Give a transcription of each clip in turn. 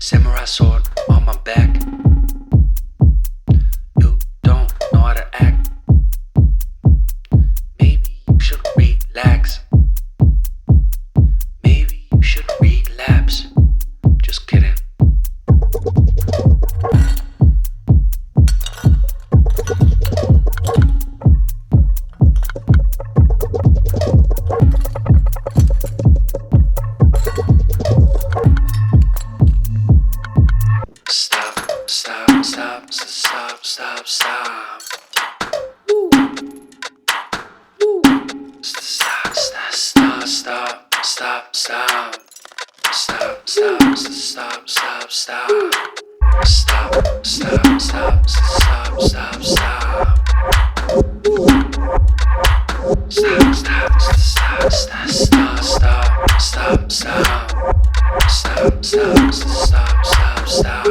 Samurai sword on my back. You don't know how to act. Maybe you should relax. Maybe you should relapse. Just kidding. Stop, stop, stop, stop, stop, stop. Woo. Woo. Stop, stop, stop, stop, stop, stop. Stop, stop, stop, stop, stop. Stop, stop, stop, stop, stop, stop. Woo. Stop, stop, stop, stop, stop, stop, stop, stop. Stop, stop, stop, stop, stop.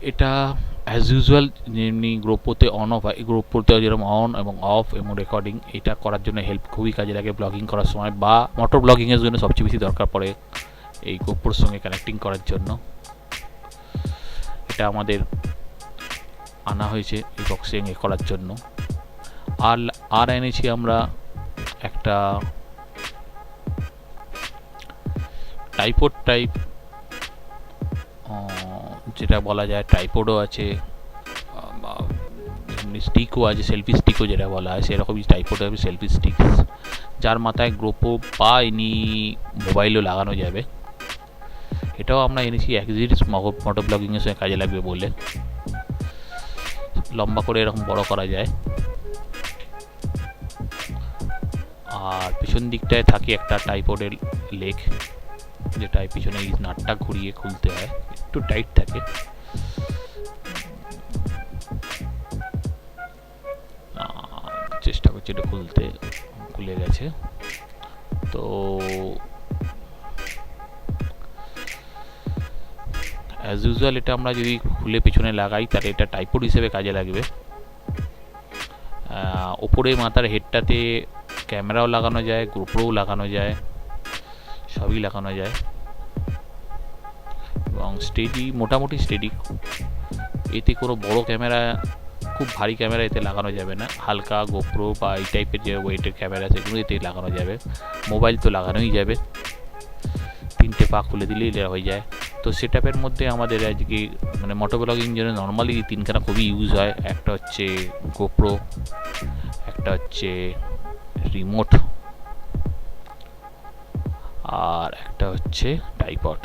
এটা as usual যেমনি গ্রোপোতে on of হয়, গ্রোপোতে যেরকম on এবং of এবং recording, এটা করার জন্য help খুবই কাজে লাগে ব্লগিং করার সময়, বা মোটর ব্লগিংয়ের জন্য সবচেয়ে বেশি দরকার পড়ে এই গোপ্রোর সঙ্গে কানেক্টিং করার জন্য। এটা আমাদের আনা হয়েছে এই বক্সিং এ করার জন্য। আর এনেছি আমরা একটা ট্রাইপড টাইপ, যেটা বলা যায় ট্রাইপডও আছে, স্টিকও আছে, সেলফি স্টিকও যেটা বলা হয় সেরকমই ট্রাইপড হবে, সেলফি স্টিক, যার মাথায় গ্রোপো বা এনি মোবাইলও লাগানো যাবে। এটাও আমরা এনেছি অ্যাক্সেসরিজ মোটো ব্লগিংয়ের সঙ্গে কাজে লাগবে বলে। লম্বা করে এরকম বড় করা যায়, আর পিছন দিকটায় থাকে একটা ট্রাইপডের লেগ, যেটায় পিছনে এই নাটটা ঘুরিয়ে খুলতে হয়, একটু টাইট থাকে। চেষ্টা করছি এটা খুলতে, খুলে গেছে। তো অ্যাজ ইউজুয়াল এটা আমরা যদি খুলে পিছনে লাগাই তাহলে এটা ট্রাইপড হিসেবে কাজে লাগবে। ওপরে মাথার হেডটাতে ক্যামেরাও লাগানো যায়, গোপ্রোও লাগানো যায়, সবই লাগানো যায় এবং স্টেডি, মোটামুটি স্টেডি। এতে কোনো বড় ক্যামেরা, খুব ভারী ক্যামেরা এতে লাগানো যাবে না, হালকা গোপ্রো বা এই টাইপের যে ওয়েটের ক্যামেরা সেগুলো এতে লাগানো যাবে। মোবাইল তো লাগানোই যাবে, 3টে পা খুলে দিলেই এটা হয়ে যায়। তো সেটআপের মধ্যে আমাদের আজকে মানে মোটো ব্লগিং জন্য নর্মালি 3খানা খুবই ইউজ হয়। একটা হচ্ছে গোপ্রো, একটা হচ্ছে রিমোট, আর একটা হচ্ছে ট্রাইপড।